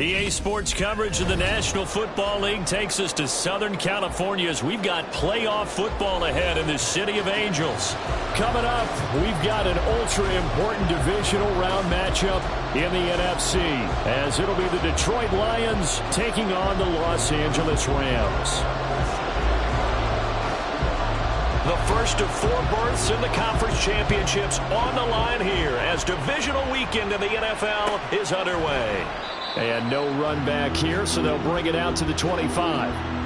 EA Sports coverage of the National Football League takes us to Southern California as we've got playoff football ahead in the City of Angels. Coming up, we've got an ultra-important divisional round matchup in the NFC, as it'll be the Detroit Lions taking on the Los Angeles Rams. The first of 4 berths in the conference championships on the line here as divisional weekend in the NFL is underway. And no run back here, so they'll bring it out to the 25.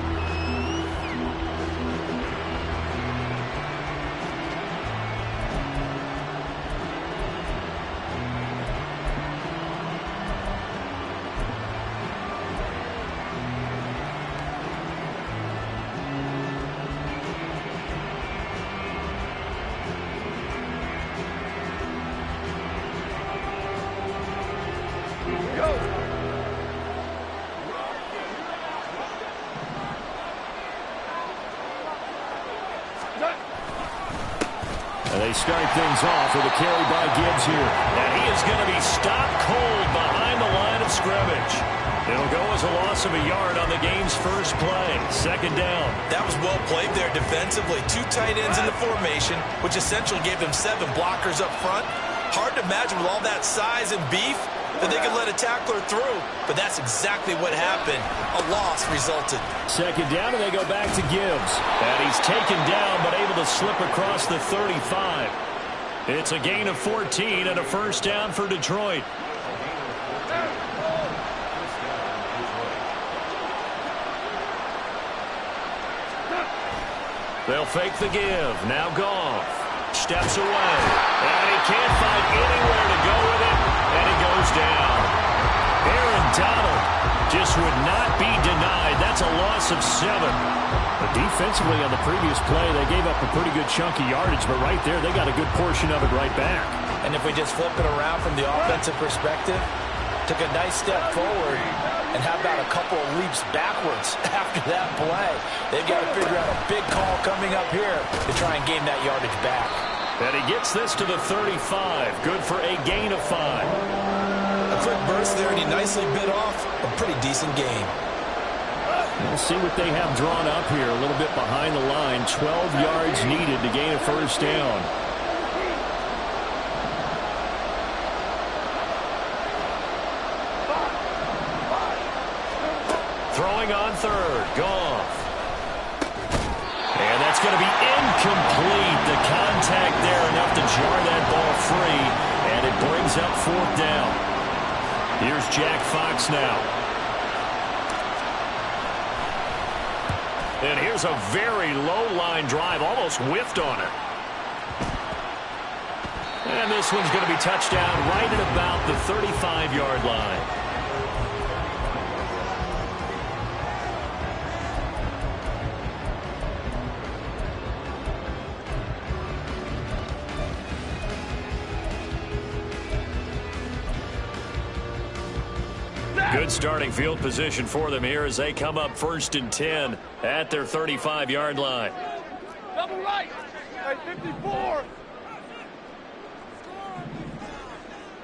They start things off with a carry by Gibbs here. And he is going to be stopped cold behind the line of scrimmage. It'll go as a loss of a yard on the game's first play. Second down. That was well played there defensively. 2 tight ends in the formation, which essentially gave them 7 blockers up front. Hard to imagine with all that size and beef that they could let a tackler through. But that's exactly what happened. A loss resulted. Second down, and they go back to Gibbs. And he's taken down, but able to slip across the 35. It's a gain of 14 and a first down for Detroit. They'll fake the give. Now Goff steps away. And he can't find anywhere to go with it. And he goes down. Aaron Donald just would not be denied. That's a loss of 7. But defensively on the previous play, they gave up a pretty good chunk of yardage. But right there, they got a good portion of it right back. And if we just flip it around from the offensive perspective, took a nice step forward. And how about a couple of leaps backwards after that play? They've got to figure out a big call coming up here to try and gain that yardage back. And he gets this to the 35. Good for a gain of 5. A quick burst there, and he nicely bit off a pretty decent game. We'll see what they have drawn up here. A little bit behind the line. 12 yards needed to gain a first down. Throwing on third. Goff. And that's going to be incomplete. The contact there enough to jar that ball free. And it brings up 4th down. Here's Jack Fox now. And here's a very low line drive. Almost whiffed on it. And this one's going to be touchdown right at about the 35-yard line. Good starting field position for them here as they come up 1st and 10 at their 35-yard line. Double right. 54.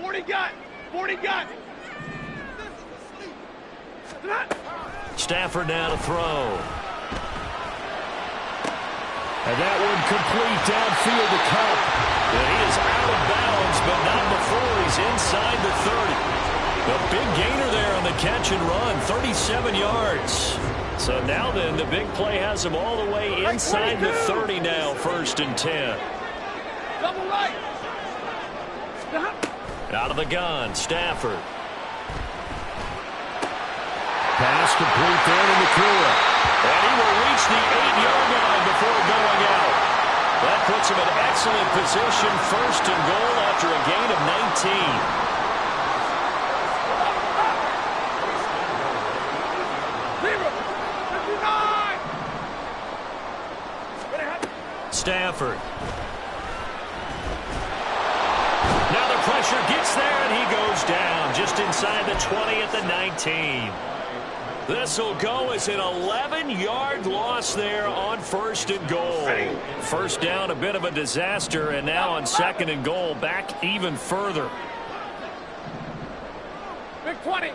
40 got. 40 got. Stafford now to throw. And that one complete downfield to Kupp. And he is out of bounds, but not before he's inside the 30. The big gainer there on the catch and run, 37 yards. So now then, the big play has him all the way inside the 30 now, 1st and 10. Double right. Out of the gun, Stafford. Pass complete there to Nakua. And he will reach the 8-yard line before going out. That puts him in excellent position, 1st and goal after a gain of 19. Stafford. Now the pressure gets there, and he goes down just inside the 20 at the 19. This will go as an 11-yard loss there on 1st and goal. First down, a bit of a disaster, and now on 2nd and goal, back even further. Big 20.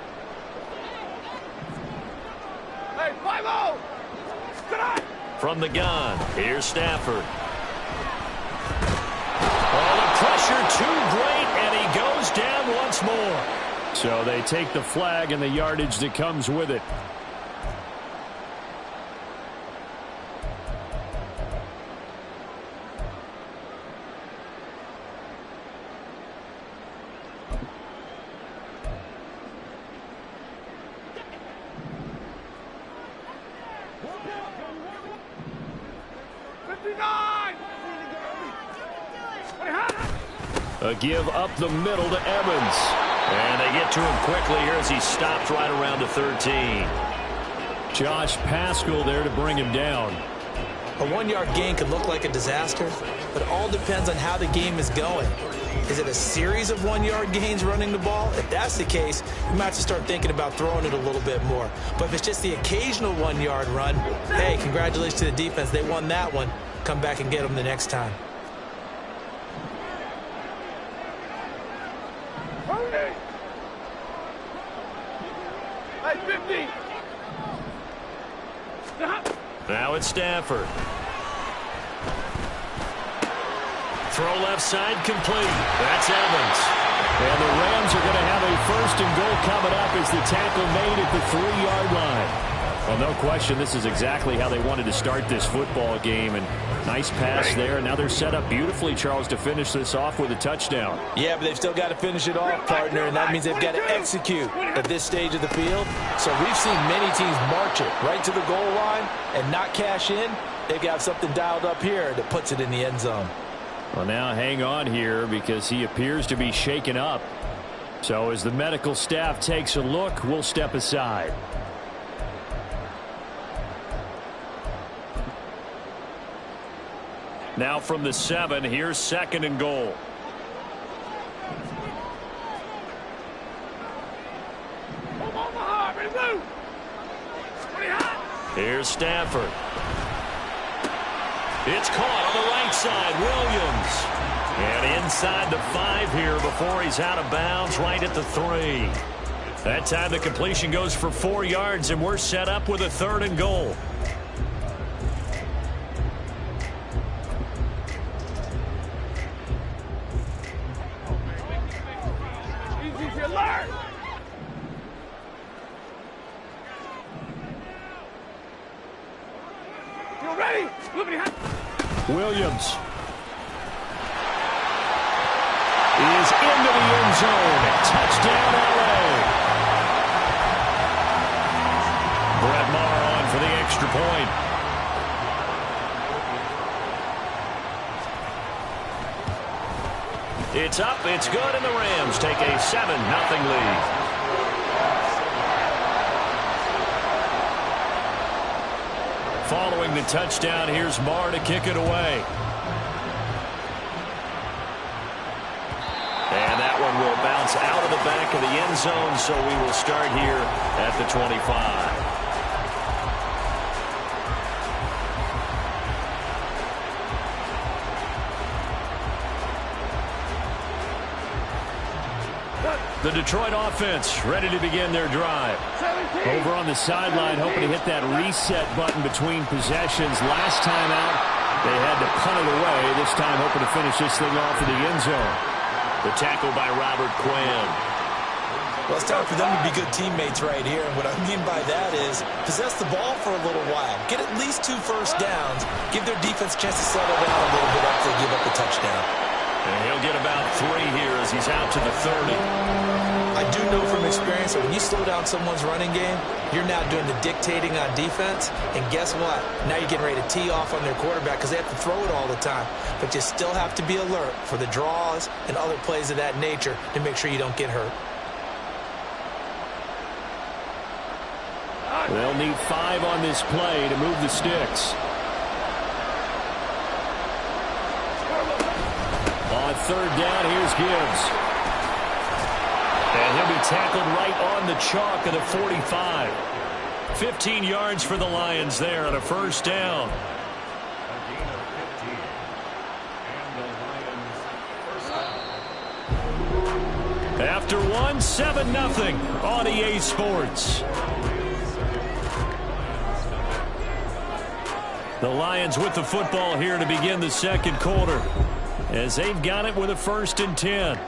Hey, 5-0. From the gun, here's Stafford. Oh, the pressure too great, and he goes down once more. So they take the flag and the yardage that comes with it. A give up the middle to Evans. And they get to him quickly here as he stops right around the 13. Josh Paschal there to bring him down. A 1-yard gain could look like a disaster, but it all depends on how the game is going. Is it a series of 1-yard gains running the ball? If that's the case, you might have to start thinking about throwing it a little bit more. But if it's just the occasional 1-yard run, hey, congratulations to the defense. They won that one. Come back and get them the next time. Hey, 50. Now it's Stafford. Throw left side complete. That's Evans. And the Rams are going to have a 1st and goal coming up as the tackle made at the 3-yard line. Well, no question, this is exactly how they wanted to start this football game. And nice pass there. Now they're set up beautifully, Charles, to finish this off with a touchdown. Yeah, but they've still got to finish it off, partner, and that means they've got to execute at this stage of the field. So we've seen many teams march it right to the goal line and not cash in. They've got something dialed up here that puts it in the end zone. Well, now hang on here because he appears to be shaken up. So as the medical staff takes a look, we'll step aside. Now from the 7, here's 2nd and goal. Here's Stafford. It's caught on the right side. Williams. And inside the 5 here before he's out of bounds right at the 3. That time the completion goes for 4 yards, and we're set up with a 3rd and goal. Williams is into the end zone. Touchdown, LA. Brett Maher on for the extra point. It's up, it's good, and the Rams take a 7-0 lead. Following the touchdown, here's Maher to kick it away. And that one will bounce out of the back of the end zone, so we will start here at the 25. The Detroit offense ready to begin their drive. Over on the sideline, hoping to hit that reset button between possessions. Last time out, they had to punt it away. This time, hoping to finish this thing off in the end zone. The tackle by Robert Quinn. Well, it's time for them to be good teammates right here. And what I mean by that is possess the ball for a little while. Get at least 2 first downs. Give their defense a chance to settle down a little bit after they give up the touchdown. And he'll get about 3 here as he's out to the 30. I do know from experience that when you slow down someone's running game, you're now doing the dictating on defense. And guess what? Now you're getting ready to tee off on their quarterback because they have to throw it all the time. But you still have to be alert for the draws and other plays of that nature to make sure you don't get hurt. They'll need 5 on this play to move the sticks. On 3rd down, here's Gibbs. And he'll be tackled right on the chalk of the 45. 15 yards for the Lions there on a 1st down. After 1, 7-0 on EA Sports. The Lions with the football here to begin the second quarter, as they've got it with a 1st and 10.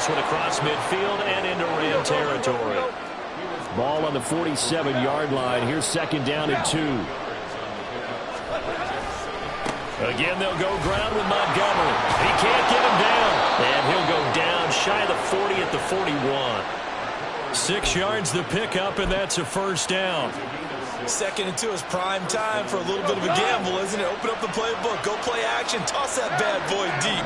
Across midfield and into Ram territory. Ball on the 47-yard line. Here's 2nd down and 2. Again, they'll go ground with Montgomery. He can't get him down. And he'll go down shy of the 40 at the 41. 6 yards the pickup, and that's a 1st down. 2nd and 2 is prime time for a little bit of a gamble, isn't it? Open up the playbook. Go play action. Toss that bad boy deep.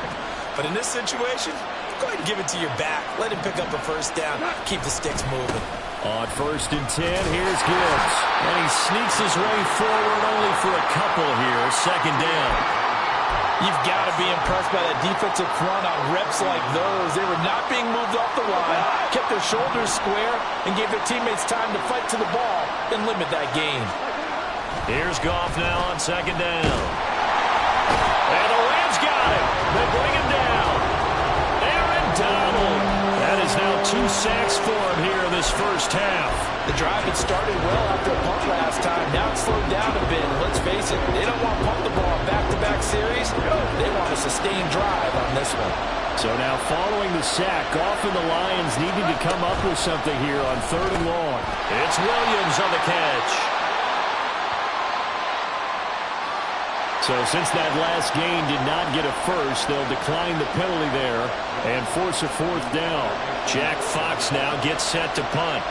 But in this situation, go ahead and give it to your back. Let him pick up a 1st down. Keep the sticks moving. On 1st and 10, here's Gibbs. And he sneaks his way forward only for a couple here. 2nd down. You've got to be impressed by that defensive front on reps like those. They were not being moved off the line, kept their shoulders square, and gave their teammates time to fight to the ball and limit that gain. Here's Goff now on 2nd down. And the Rams got him. They bring him down. Donald. That is now 2 sacks for him here in this first half. The drive had started well after a punt last time. Now it's slowed down a bit. Let's face it, they don't want to pump the ball in back-to-back series. They want a sustained drive on this one. So now following the sack, Goff and the Lions needing to come up with something here on 3rd and long. It's Williams on the catch. So since that last gain did not get a 1st, they'll decline the penalty there and force a 4th down. Jack Fox now gets set to punt.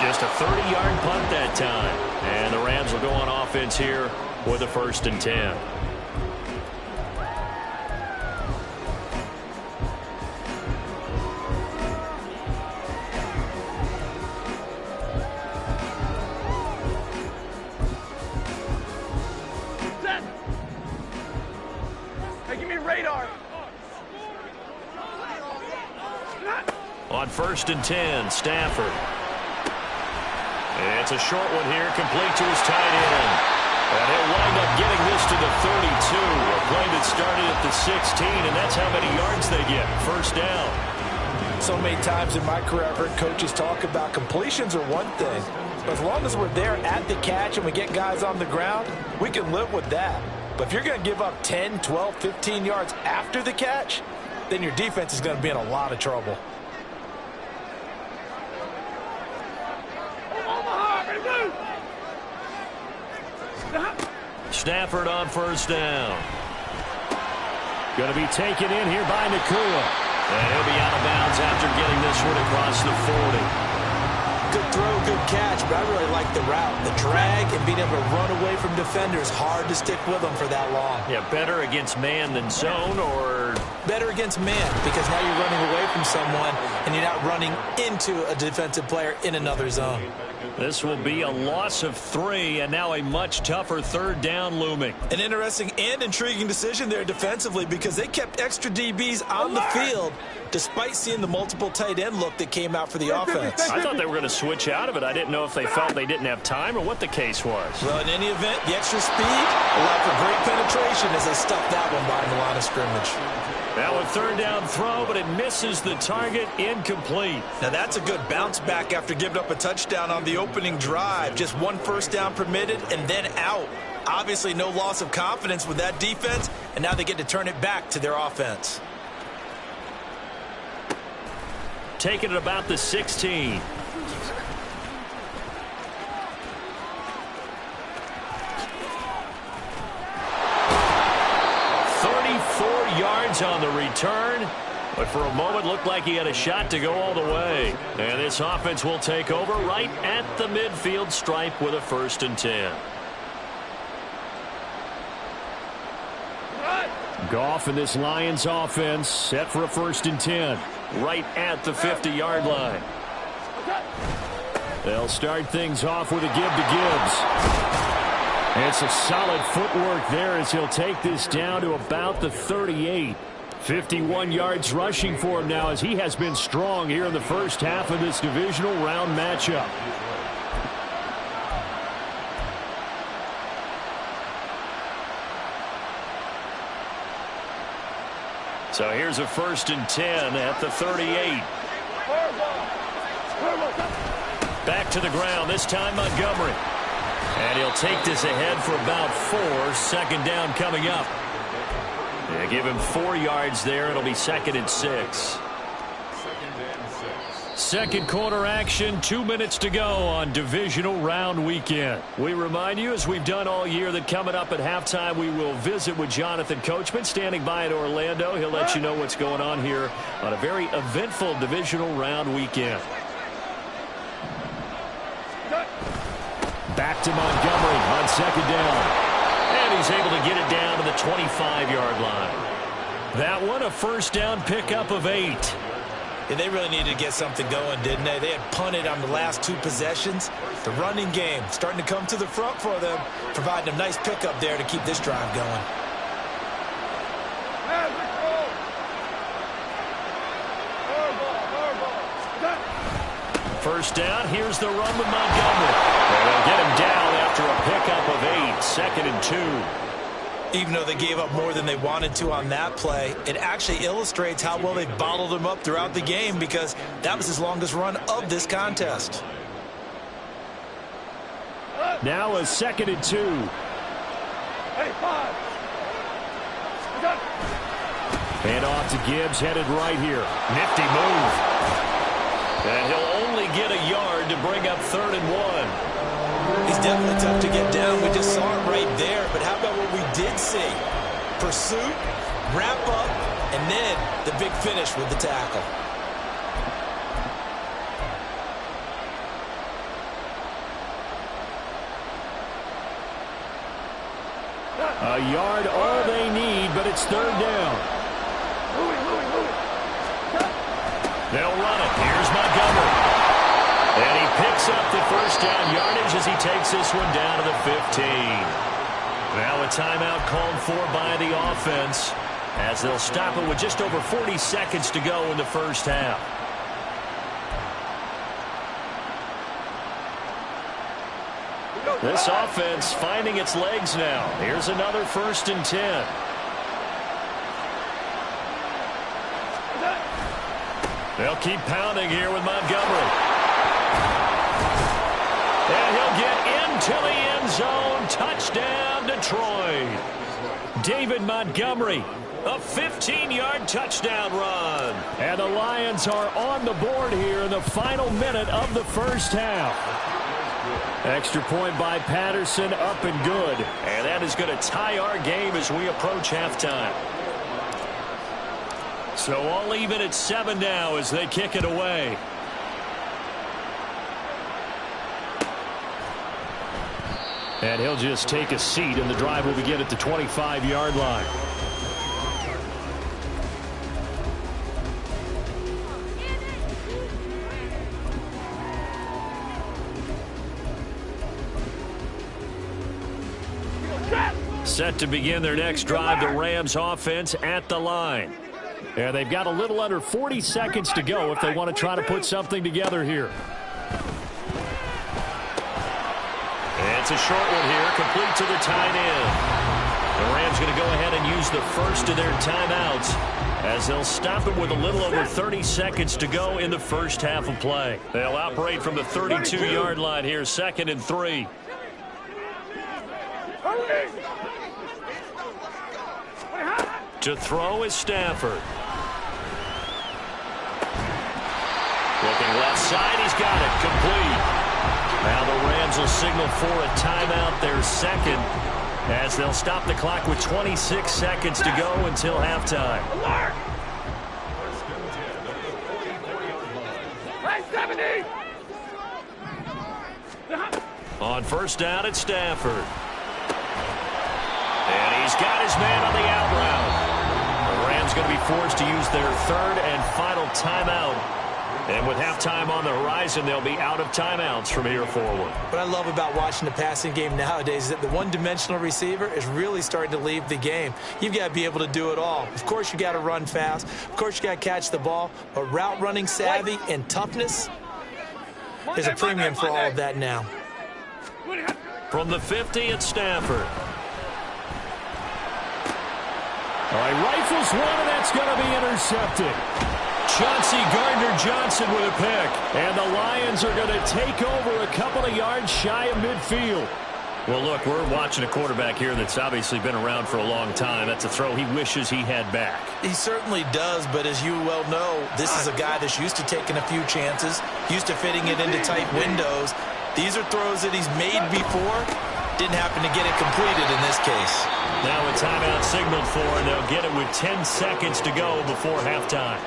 Just a 30-yard punt that time. And the Rams will go on offense here with a 1st and 10. On 1st and 10, Stafford. It's a short one here, complete to his tight end. And he'll wind up getting this to the 32. A play that started at the 16, and that's how many yards they get. 1st down. So many times in my career, I've heard coaches talk about completions are one thing. But as long as we're there at the catch and we get guys on the ground, we can live with that. But if you're going to give up 10, 12, 15 yards after the catch, then your defense is going to be in a lot of trouble. Stafford on 1st down. Going to be taken in here by Nakua. And he'll be out of bounds after getting this one across the 40. Good throw, good catch, but I really like the route. The drag and being able to run away from defenders, hard to stick with them for that long. Yeah, better against man than zone, or? Better against man, because now you're running away from someone and you're not running into a defensive player in another zone. This will be a loss of 3, and now a much tougher 3rd down looming. An interesting and intriguing decision there defensively, because they kept extra DBs on the field despite seeing the multiple tight end look that came out for the offense. I thought they were going to switch out of it. I didn't know if they felt they didn't have time or what the case was. Well, in any event, the extra speed allowed for great penetration as they stuffed that one behind the line of scrimmage. Now a 3rd down throw, but it misses the target, incomplete. Now that's a good bounce back after giving up a touchdown on the opening drive. Just 1 1st down permitted and then out. Obviously no loss of confidence with that defense, and now they get to turn it back to their offense. Taking it about the 16. Yards on the return, but for a moment looked like he had a shot to go all the way. And this offense will take over right at the midfield stripe with a 1st and 10. Goff and this Lions offense set for a 1st and 10 right at the 50-yard line. They'll start things off with a give to Gibbs. It's a solid footwork there as he'll take this down to about the 38. 51 yards rushing for him now as he has been strong here in the first half of this divisional round matchup. So here's a 1st and 10 at the 38. Back to the ground, this time Montgomery. And he'll take this ahead for about 4. 2nd down coming up. They give him 4 yards there. It'll be 2nd and 6. Second quarter action, 2 minutes to go on divisional round weekend. We remind you, as we've done all year, that coming up at halftime, we will visit with Jonathan Coachman, standing by in Orlando. He'll let you know what's going on here on a very eventful divisional round weekend. Back to Montgomery on 2nd down. And he's able to get it down to the 25-yard line. That one, a 1st down pickup of 8. Yeah, they really needed to get something going, didn't they? They had punted on the last 2 possessions. The running game starting to come to the front for them, providing a nice pickup there to keep this drive going. First down, here's the run with Montgomery. And they'll get him down after a pickup of 8, 2nd and 2. Even though they gave up more than they wanted to on that play, it actually illustrates how well they bottled him up throughout the game because that was his longest run of this contest. Now a 2nd and 2. Hey, 5. Hand off to Gibbs, headed right here. Nifty move. And he'll only get a yard to bring up 3rd and 1. He's definitely tough to get down. We just saw it right there. But how about what we did see? Pursuit, wrap up, and then the big finish with the tackle. A yard, all they need, but it's 3rd down. They'll run it. Here's Montgomery. And he picks up the 1st down yardage as he takes this one down to the 15. Now a timeout called for by the offense as they'll stop it with just over 40 seconds to go in the first half. This offense finding its legs now. Here's another 1st and 10. They'll keep pounding here with Montgomery. And he'll get into the end zone. Touchdown, Detroit. David Montgomery, a 15-yard touchdown run. And the Lions are on the board here in the final minute of the first half. Extra point by Patterson, up and good. And that is going to tie our game as we approach halftime. So all even at 7 now as they kick it away. And he'll just take a seat, and the drive will begin at the 25-yard line. Set to begin their next drive, the Rams offense at the line. And they've got a little under 40 seconds to go if they want to try to put something together here. And it's a short one here, complete to the tight end. The Rams going to go ahead and use the first of their timeouts as they'll stop it with a little over 30 seconds to go in the first half of play. They'll operate from the 32-yard line here, 2nd and 3. To throw is Stafford. Looking left side, he's got it, complete. Now the Rams will signal for a timeout, their 2nd, as they'll stop the clock with 26 seconds to go until halftime. On 1st down, it's Stafford. And he's got his man on the out route. The Rams going to be forced to use their 3rd and final timeout And with halftime on the horizon, they'll be out of timeouts from here forward. What I love about watching the passing game nowadays is that the one-dimensional receiver is really starting to leave the game. You've got to be able to do it all. Of course, you got to run fast. Of course, you got to catch the ball. But route running savvy and toughness, there's a premium for all of that now. From the 50, it's Stafford. All right, rifles one, and that's going to be intercepted. Chauncey Gardner-Johnson with a pick. And the Lions are going to take over a couple of yards shy of midfield. Well, look, we're watching a quarterback here that's obviously been around for a long time. That's a throw he wishes he had back. He certainly does, but as you well know, this is a guy that's used to taking a few chances, used to fitting it into tight windows. These are throws that he's made before. Didn't happen to get it completed in this case. Now a timeout signaled for, and they'll get it with 10 seconds to go before halftime.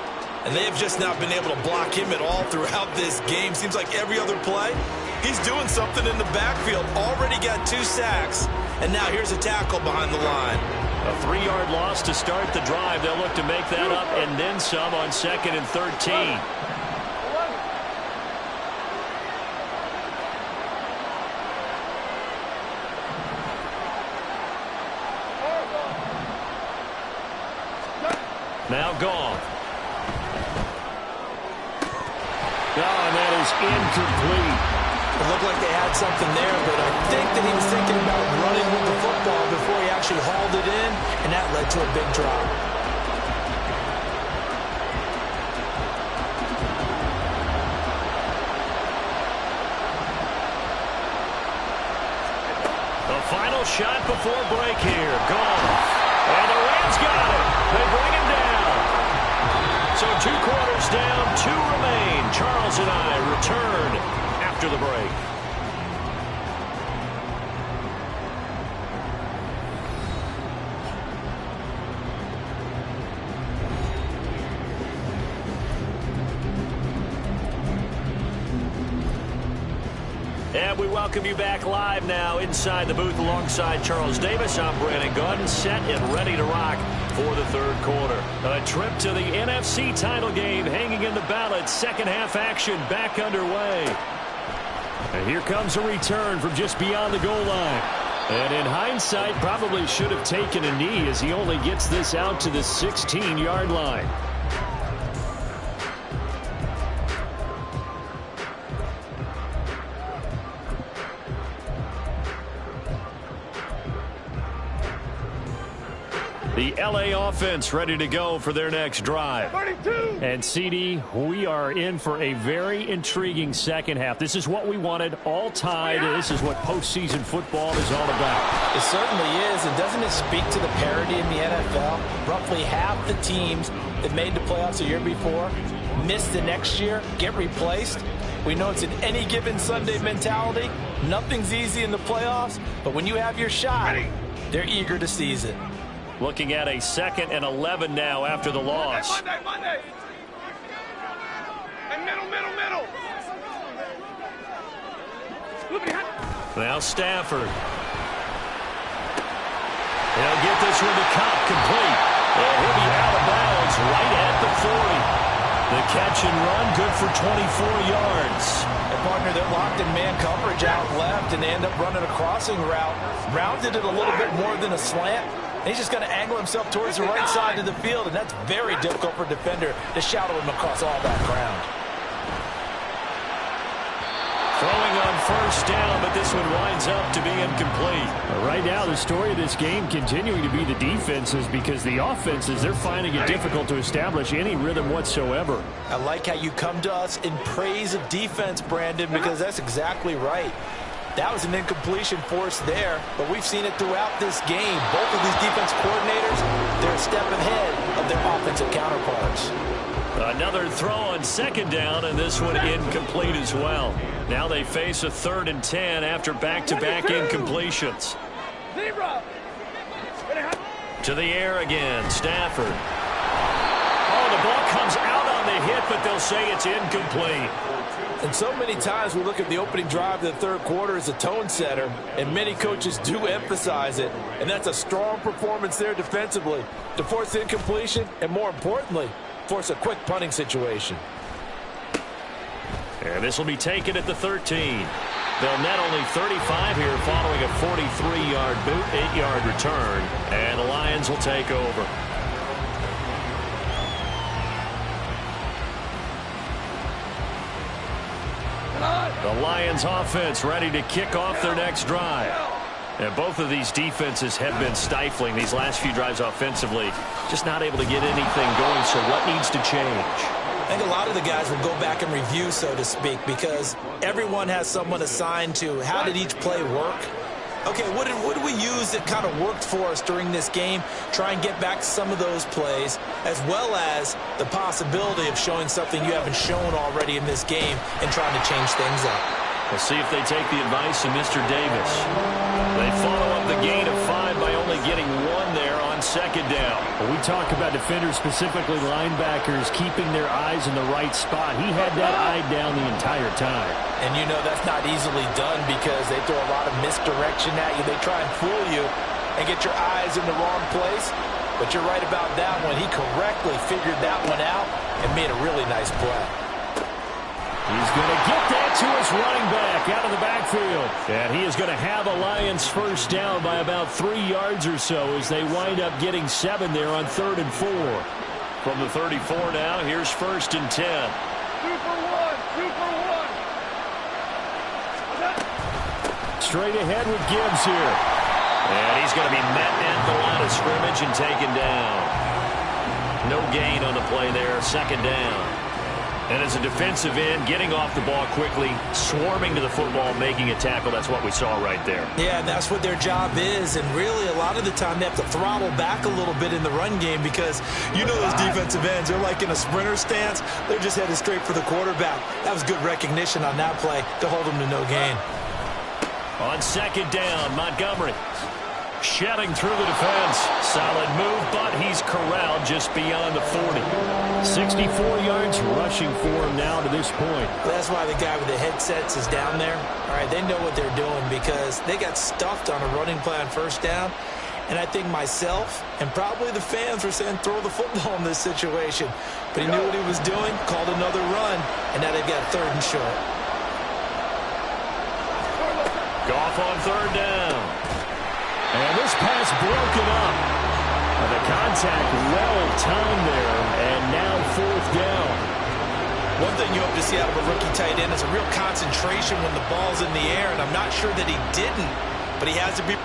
And they have just not been able to block him at all throughout this game. Seems like every other play, he's doing something in the backfield. Already got 2 sacks, and now here's a tackle behind the line. A 3-yard loss to start the drive. They'll look to make that up and then some on 2nd and 13. Now Goff. Oh, and that is incomplete. It looked like they had something there, but I think that he was thinking about running with the football before he actually hauled it in, and that led to a big drop. The final shot before break here. Goff. And the Rams got it. They bring him down. So 2 quarters down, 2 remain. Charles and I return after the break. And we welcome you back live now inside the booth alongside Charles Davis. I'm Brandon Gaudin, set and ready to rock for the 3rd quarter. A trip to the NFC title game hanging in the balance. Second half action back underway. And here comes a return from just beyond the goal line. And in hindsight, probably should have taken a knee as he only gets this out to the 16-yard line. The LA offense ready to go for their next drive. 32. And CD, we are in for a very intriguing second half. This is what we wanted, all tied. This is what postseason football is all about. It certainly is, and doesn't it speak to the parity in the NFL? Roughly half the teams that made the playoffs a year before miss the next year, get replaced. We know it's an any given Sunday mentality. Nothing's easy in the playoffs, but when you have your shot, they're eager to seize it. Looking at a 2nd and 11 now after the loss. Monday. And middle. Now Stafford. He'll get this one to Cobb, complete. And he'll be out of bounds right at the 40. The catch and run, good for 24 yards. And partner, they're locked in man coverage out left, and they end up running a crossing route. Rounded it a little bit more than a slant. And he's just going to angle himself towards the right side of the field, and that's very difficult for a defender to shadow him across all that ground. Throwing on 1st down, but this one winds up to be incomplete. Right now, the story of this game continuing to be the defenses, because the offenses, they're finding it difficult to establish any rhythm whatsoever. I like how you come to us in praise of defense, Brandon, because that's exactly right. That was an incompletion forced there, but we've seen it throughout this game. Both of these defense coordinators, they're a step ahead of their offensive counterparts. Another throw on 2nd down, and this one incomplete as well. Now they face a 3rd and 10 after back-to-back incompletions. To the air again, Stafford. Oh, the ball comes out on the hit, but they'll say it's incomplete. And so many times we look at the opening drive of the 3rd quarter as a tone setter, and many coaches do emphasize it. And that's a strong performance there defensively to force incompletion and, more importantly, force a quick punting situation. And this will be taken at the 13. They'll net only 35 here following a 43-yard boot, 8-yard return. And the Lions will take over. The Lions offense ready to kick off their next drive. And both of these defenses have been stifling these last few drives offensively. Just not able to get anything going, so what needs to change? I think a lot of the guys will go back and review, so to speak, because everyone has someone assigned to how did each play work. Okay, what did we use that kind of worked for us during this game? Try and get back to some of those plays, as well as the possibility of showing something you haven't shown already in this game and trying to change things up. We'll see if they take the advice of Mr. Davis. They follow up the gain of 5 by only getting 1 there on second down. When we talk about defenders, specifically linebackers, keeping their eyes in the right spot. He had that eye down the entire time. And you know that's not easily done because they throw a lot of misdirection at you. They try and fool you and get your eyes in the wrong place. But you're right about that one. He correctly figured that one out and made a really nice play. He's going to get that to his running back out of the backfield. And he is going to have a Lions first down by about 3 yards or so as they wind up getting 7 there on 3rd and 4. From the 34 now, here's 1st and 10. 2 for 1. 2 for 1. Straight ahead with Gibbs here. And he's going to be met at the line of scrimmage and taken down. No gain on the play there, 2nd down. And as a defensive end, getting off the ball quickly, swarming to the football, making a tackle, that's what we saw right there. Yeah, and that's what their job is. And really, a lot of the time, they have to throttle back a little bit in the run game because you know those defensive ends, they're like in a sprinter stance. They're just headed straight for the quarterback. That was good recognition on that play to hold them to no gain. On 2nd down, Montgomery shedding through the defense. Solid move, but he's corralled just beyond the 40. 64 yards rushing for him now to this point. That's why the guy with the headsets is down there. All right, they know what they're doing because they got stuffed on a running play on 1st down. And I think myself and probably the fans were saying throw the football in this situation. But he knew what he was doing, called another run, and now they've got 3rd and short. Goff on 3rd down. And this pass broken up. The contact well-timed there, and now 4th down. One thing you hope to see out of a rookie tight end is a real concentration when the ball's in the air, and I'm not sure that he didn't, but he has to be.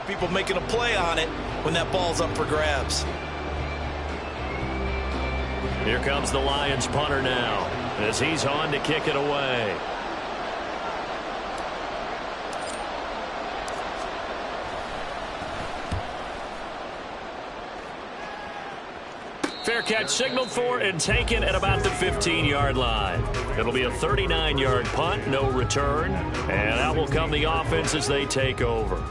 People making a play on it when that ball's up for grabs. Here comes the Lions punter now as he's on to kick it away. Fair catch signaled for and taken at about the 15-yard line. It'll be a 39-yard punt, no return, and out will come the offense as they take over.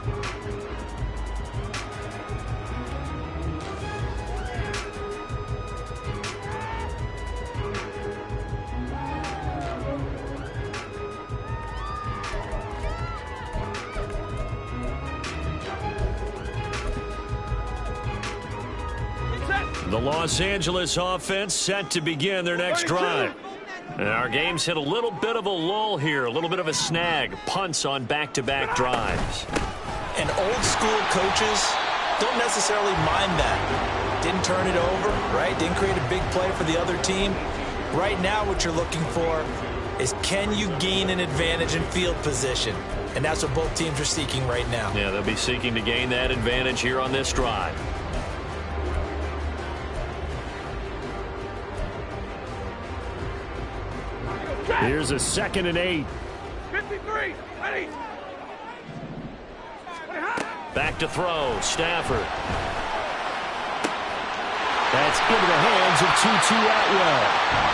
The Los Angeles offense set to begin their next drive. And our game's hit a little bit of a lull here, a little bit of a snag. Punts on back-to-back drives. And old school coaches don't necessarily mind that. Didn't turn it over, right? Didn't create a big play for the other team. Right now what you're looking for is can you gain an advantage in field position? And that's what both teams are seeking right now. Yeah, they'll be seeking to gain that advantage here on this drive. Here's a 2nd and 8. 53, ready. Back to throw, Stafford. That's into the hands of Tutu Atwell.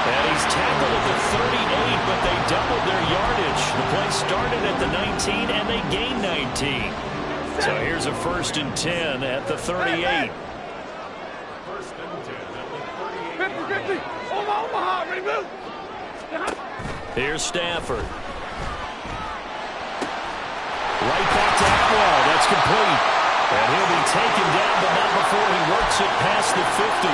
And he's tackled at the 38, but they doubled their yardage. The play started at the 19, and they gained 19. So here's a 1st and 10 at the 38. 50, Omaha, ready, move. Here's Stafford. Right back to Atwell. That's complete. And he'll be taken down, but not before he works it past the 50.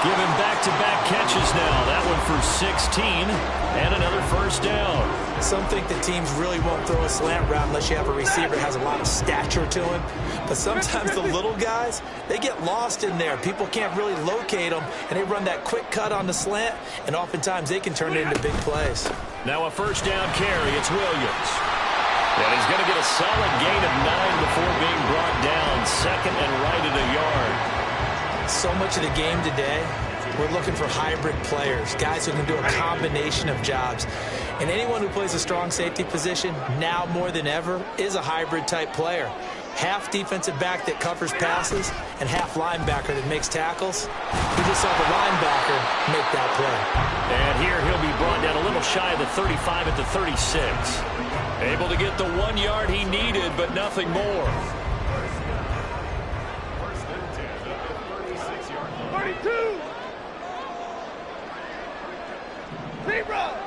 Giving back-to-back catches now. That one for 16 and another 1st down. Some think the teams really won't throw a slant route unless you have a receiver that has a lot of stature to him. But sometimes the little guys, they get lost in there. People can't really locate them, and they run that quick cut on the slant, and oftentimes they can turn it into big plays. Now a 1st down carry. It's Williams. And he's going to get a solid gain of 9 before being brought down. 2nd and right at a yard. So much of the game today, we're looking for hybrid players, guys who can do a combination of jobs. And anyone who plays a strong safety position, now more than ever, is a hybrid-type player. Half defensive back that covers passes and half linebacker that makes tackles. We just saw the linebacker make that play. And here he'll be brought down a little shy of the 35 at the 36. Able to get the 1 yard he needed, but nothing more. 32. Zebra.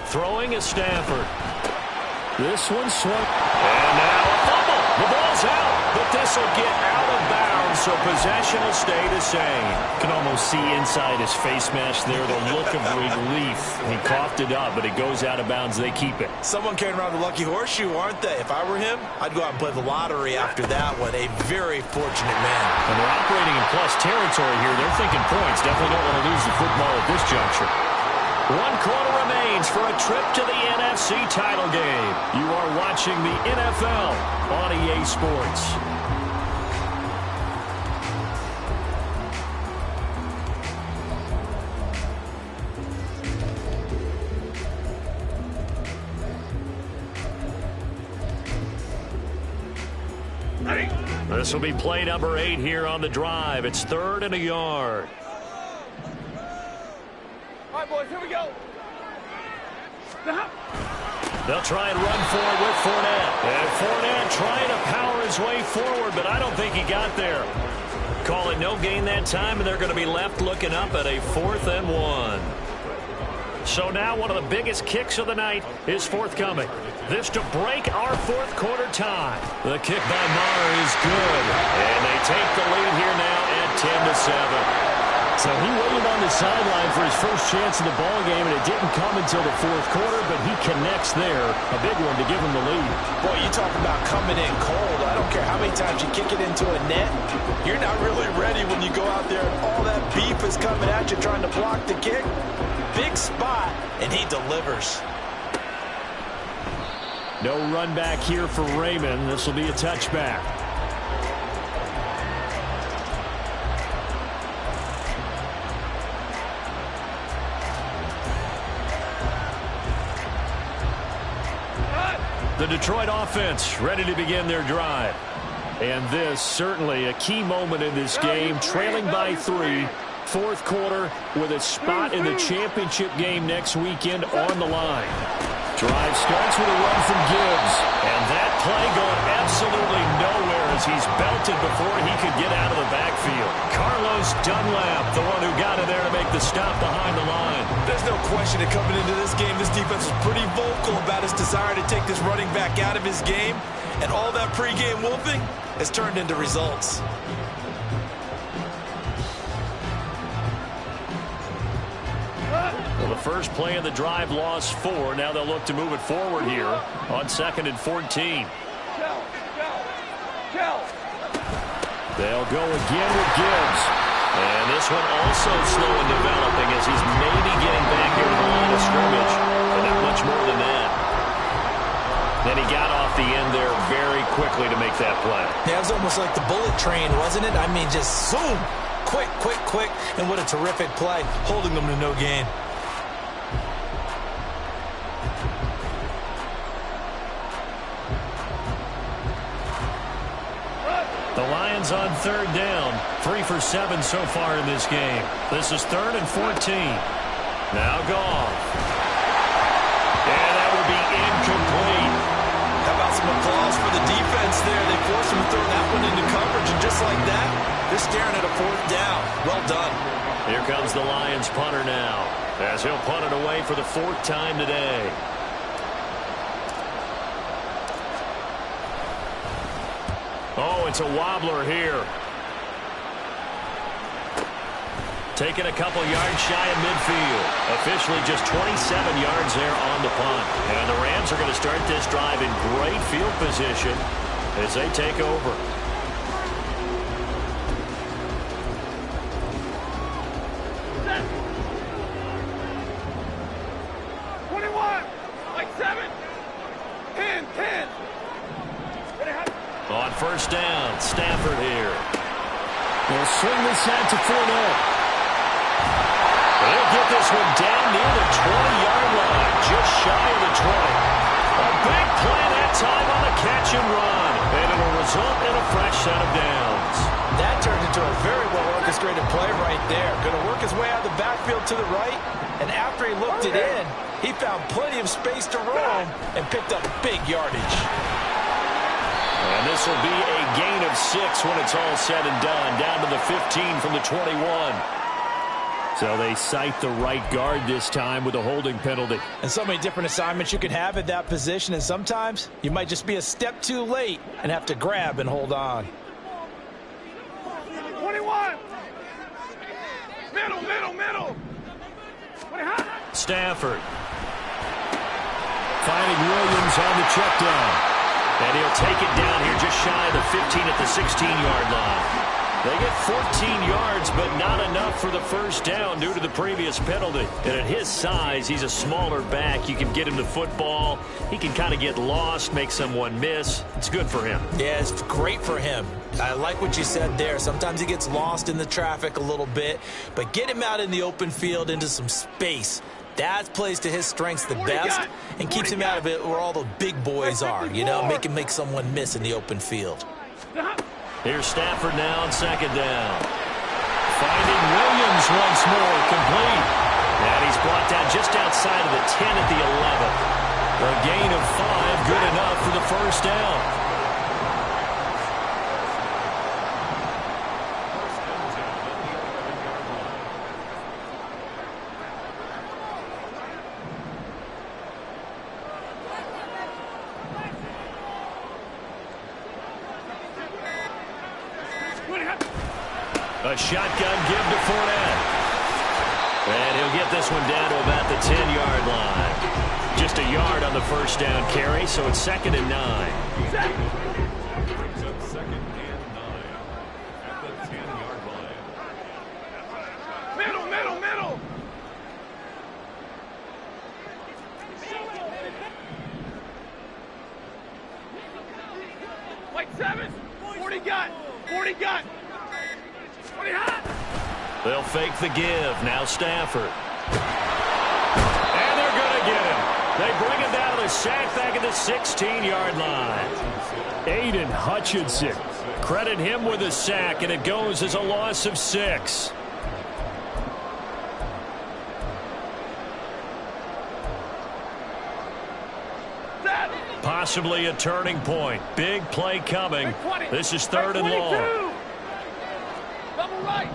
Throwing is Stafford. This one swung. And now a fumble. The ball's out, but this will get out of bounds, so possession will stay the same. Can almost see inside his face mask there, the look of relief. He coughed it up, but it goes out of bounds. They keep it. Someone carrying around the lucky horseshoe, aren't they? If I were him, I'd go out and play the lottery after that one. A very fortunate man. And they're operating in plus territory here. They're thinking points. Definitely don't want to lose the football at this juncture. 1 quarter remains for a trip to the NFC title game. You are watching the NFL on EA Sports. This will be play number 8 here on the drive. It's 3rd and a yard. All right, boys, here we go. They'll try and run for it with Fournette. And Fournette trying to power his way forward, but I don't think he got there. Call it no gain that time, and they're going to be left looking up at a 4th and 1. So now one of the biggest kicks of the night is forthcoming. This to break our 4th quarter tie. The kick by Maher is good. And they take the lead here now at 10-7. So he waited on the sideline for his first chance in the ball game, and it didn't come until the 4th quarter, but he connects there. A big one to give him the lead. Boy, you talk about coming in cold. I don't care how many times you kick it into a net. You're not really ready when you go out there and all that beef is coming at you trying to block the kick. Big spot, and he delivers. No run back here for Raymond. This will be a touchback. The Detroit offense ready to begin their drive. And this certainly a key moment in this game, trailing by 3. 4th quarter with a spot in the championship game next weekend on the line. Drive starts with a run from Gibbs. And that play going absolutely nowhere as he's belted before he could get out of the backfield. Carlos Dunlap, the one who got in there to make the stop behind the line. There's no question that coming into this game, this defense was pretty vocal about his desire to take this running back out of his game. And all that pregame wolfing has turned into results. Well, the first play of the drive lost 4. Now they'll look to move it forward here on 2nd and 14. They'll go again with Gibbs. And this one also slow in developing as he's maybe getting back here to the line of scrimmage. But not much more than that. Then he got off the end there very quickly to make that play. Yeah, it was almost like the bullet train, wasn't it? I mean, just zoom. Quick, quick, quick. And what a terrific play, holding them to no gain. The Lions on third down. 3 for 7 so far in this game. This is 3rd and 14. Now Goff. And that will be incomplete. How about some applause for the defense there? They forced him to throw that one into coverage, and just like that, they're staring at a 4th down. Well done. Here comes the Lions punter now, as he'll punt it away for the 4th time today. Oh, it's a wobbler here. Taking a couple yards shy of midfield. Officially just 27 yards there on the punt. And the Rams are going to start this drive in great field position as they take over. On first down, Stafford here. They'll swing this out to Fournette. They'll get this one down near the 20-yard line, just shy of the 20. A big play that time on the catch and run, and it'll result in a fresh set of downs. That turned into a very well-orchestrated play right there. Going to work his way out of the backfield to the right, and after he looked it in, he found plenty of space to roam and picked up big yardage. And this will be a gain of 6 when it's all said and done, down to the 15 from the 21. So they cite the right guard this time with a holding penalty. And so many different assignments you can have at that position, and sometimes you might just be a step too late and have to grab and hold on. 21. Middle. Stafford. Finding Williams on the check down. And he'll take it down here just shy of the 15 at the 16-yard line. They get 14 yards, but not enough for the first down due to the previous penalty. And at his size, he's a smaller back. You can get him the football. He can kind of get lost, make someone miss. It's good for him. Yeah, it's great for him. I like what you said there. Sometimes he gets lost in the traffic a little bit, but get him out in the open field into some space. That plays to his strengths the best and keeps him out of it where all the big boys are, you know, make him make someone miss in the open field. Here's Stafford now on second down. Finding Williams once more, complete. And he's brought down just outside of the 10 at the 11. A gain of 5, good enough for the first down. A shotgun give to Fournette. And he'll get this one down to about the 10-yard line. Just a yard on the first down carry, so it's 2nd and 9. Brings up 2nd and 9 at the 10-yard line. Middle. Like 7. 40 gun. 40 gun. They'll fake the give. Now Stafford. And they're going to get him. They bring him down to the sack back at the 16-yard line. Aiden Hutchinson. Credit him with a sack, and it goes as a loss of 6. Possibly a turning point. Big play coming. This is 3rd and long. Double right.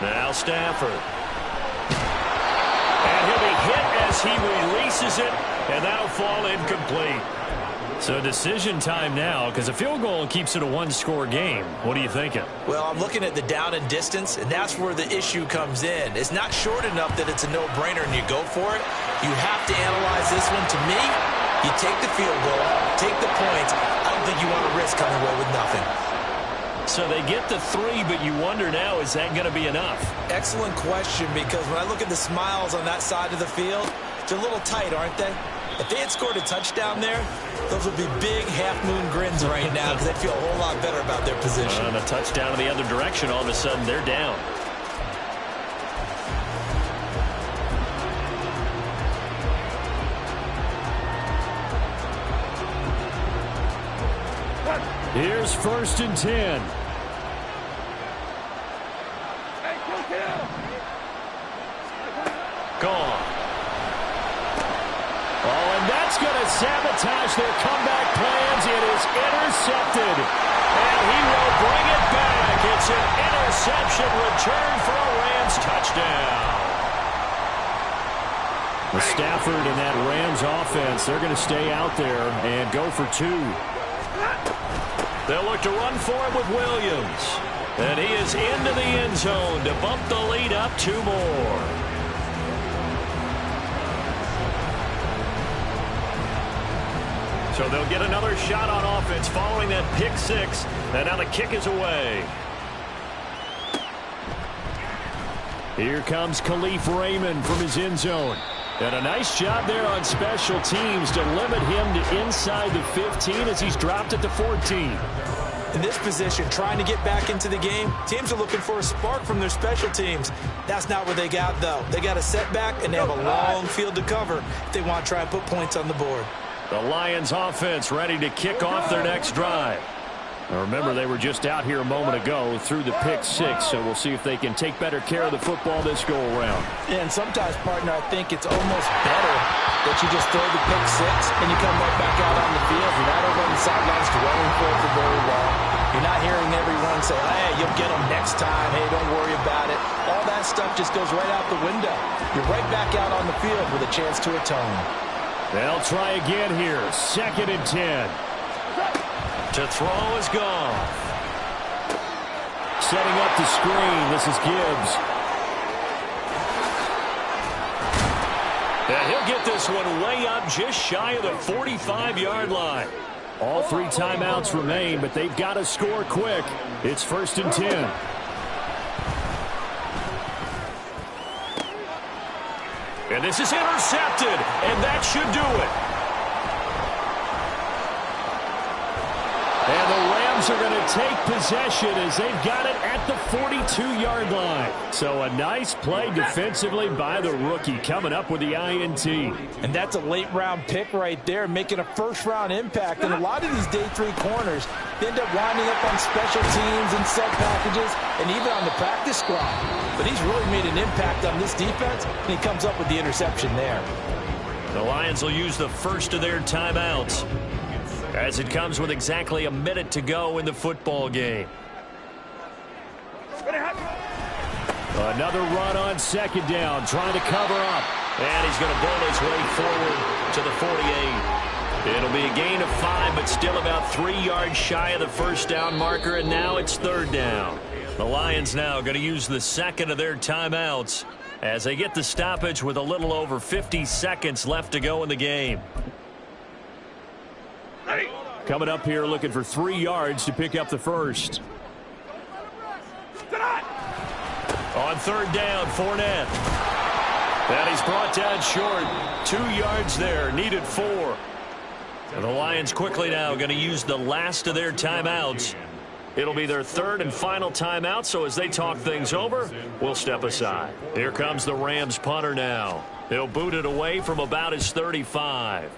Now Stafford. And he'll be hit as he releases it, and that'll fall incomplete. So decision time now, because a field goal keeps it a one-score game. What are you thinking? Well, I'm looking at the down and distance, and that's where the issue comes in. It's not short enough that it's a no-brainer and you go for it. You have to analyze this one. To me, you take the field goal, take the points. I don't think you want to risk coming away with nothing. So they get the 3, but you wonder now, is that going to be enough? Excellent question, because when I look at the smiles on that side of the field, they're a little tight, aren't they? If they had scored a touchdown there, those would be big half-moon grins right now because they'd feel a whole lot better about their position. And a touchdown in the other direction, all of a sudden they're down. Here's 1st and 10. Hey, kill. Gone. Oh, and that's going to sabotage their comeback plans. It is intercepted. And he will bring it back. It's an interception return for a Rams touchdown. The Stafford and that Rams offense, they're going to stay out there and go for 2. They'll look to run for it with Williams. And he is into the end zone to bump the lead up 2 more. So they'll get another shot on offense following that pick 6. And now the kick is away. Here comes Khalif Raymond from his end zone. And a nice job there on special teams to limit him to inside the 15 as he's dropped at the 14. In this position, trying to get back into the game, teams are looking for a spark from their special teams. That's not what they got, though. They got a setback, and they have a long field to cover if they want to try and put points on the board. The Lions offense ready to kick off their next drive. Now remember, they were just out here a moment ago through the pick 6, so we'll see if they can take better care of the football this go-around. And sometimes, partner, I think it's almost better that you just throw the pick 6 and you come right back out on the field. You're not over on the sidelines dwelling for it for very long. You're not hearing everyone say, hey, you'll get them next time. Hey, don't worry about it. All that stuff just goes right out the window. You're right back out on the field with a chance to atone. They'll try again here. 2nd and 10. To throw is Goff. Setting up the screen. This is Gibbs. And he'll get this one way up just shy of the 45-yard line. All 3 timeouts remain, but they've got to score quick. It's 1st and 10. And this is intercepted, and that should do it. And the Rams are going to take possession as they've got it at the 42-yard line. So a nice play defensively by the rookie coming up with the INT. And that's a late-round pick right there, making a first-round impact. And a lot of these day 3 corners, they end up winding up on special teams and sub packages and even on the practice squad. But he's really made an impact on this defense, and he comes up with the interception there. The Lions will use the first of their timeouts as it comes with exactly a minute to go in the football game. Another run on 2nd down, trying to cover up. And he's going to bowl his way forward to the 48. It'll be a gain of 5, but still about 3 yards shy of the first down marker, and now it's 3rd down. The Lions now going to use the 2nd of their timeouts as they get the stoppage with a little over 50 seconds left to go in the game. Coming up here looking for 3 yards to pick up the first. On 3rd down, Fournette. And he's brought down short. 2 yards there, needed 4. And the Lions quickly now going to use the last of their timeouts. It'll be their 3rd and final timeout, so as they talk things over, we'll step aside. Here comes the Rams punter now. He'll boot it away from about his 35.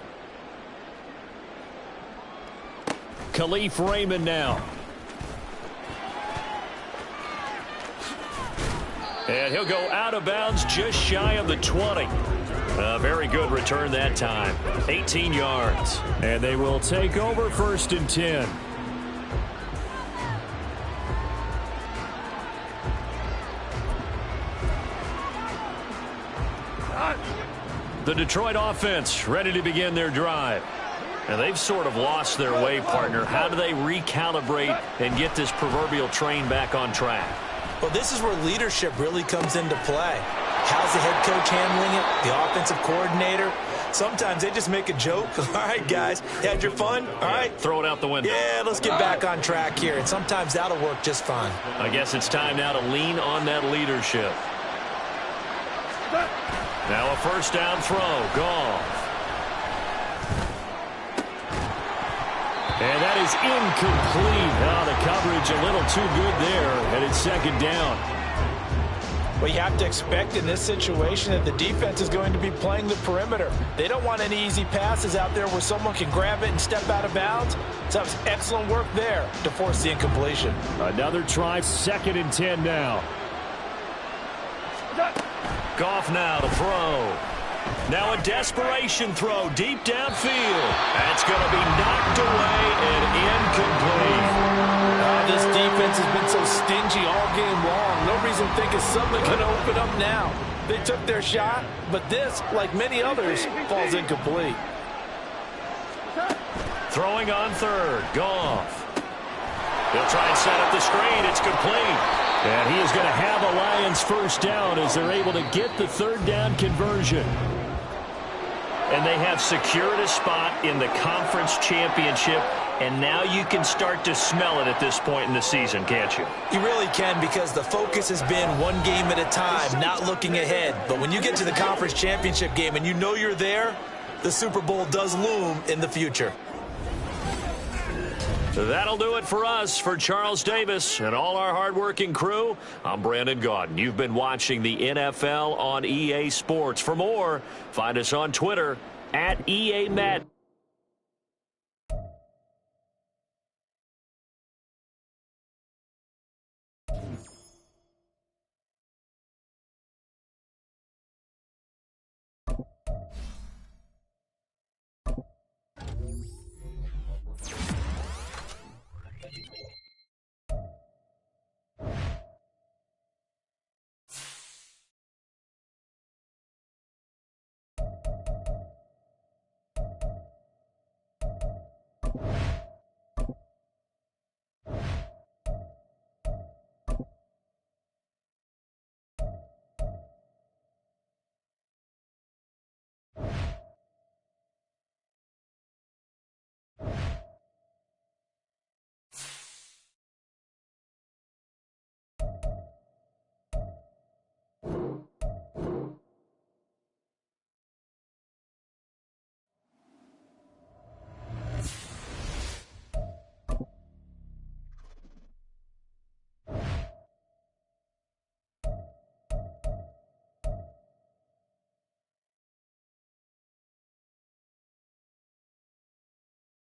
Khalif Raymond now. And he'll go out of bounds just shy of the 20. A very good return that time. 18 yards. And they will take over 1st and 10. The Detroit offense ready to begin their drive. And they've sort of lost their way, partner. How do they recalibrate and get this proverbial train back on track? Well, this is where leadership really comes into play. How's the head coach handling it? The offensive coordinator? Sometimes they just make a joke. All right, guys, you had your fun? All right. Throw it out the window. Yeah, let's get back on track here. And sometimes that'll work just fine. I guess it's time now to lean on that leadership. Now a 1st down throw. Goff. And that is incomplete. Oh, the coverage a little too good there, and it's 2nd down. Well, you have to expect in this situation that the defense is going to be playing the perimeter. They don't want any easy passes out there where someone can grab it and step out of bounds. So that was excellent work there to force the incompletion. Another try, 2nd and 10 now. Goff now to throw. Now a desperation throw deep downfield. That's going to be knocked away and incomplete. This defense has been so stingy all game long. No reason to think it's suddenly going to open up now. They took their shot, but this, like many others, falls incomplete. Throwing on 3rd, Goff. He'll try and set up the screen. It's complete. And he is going to have a Lions first down as they're able to get the 3rd down conversion. And they have secured a spot in the conference championship, and now you can start to smell it at this point in the season, can't you? You really can, because the focus has been one game at a time, not looking ahead. But when you get to the conference championship game and you know you're there, the Super Bowl does loom in the future. That'll do it for us. For Charles Davis and all our hardworking crew, I'm Brandon Gaudin. You've been watching the NFL on EA Sports. For more, find us on Twitter at EAMat.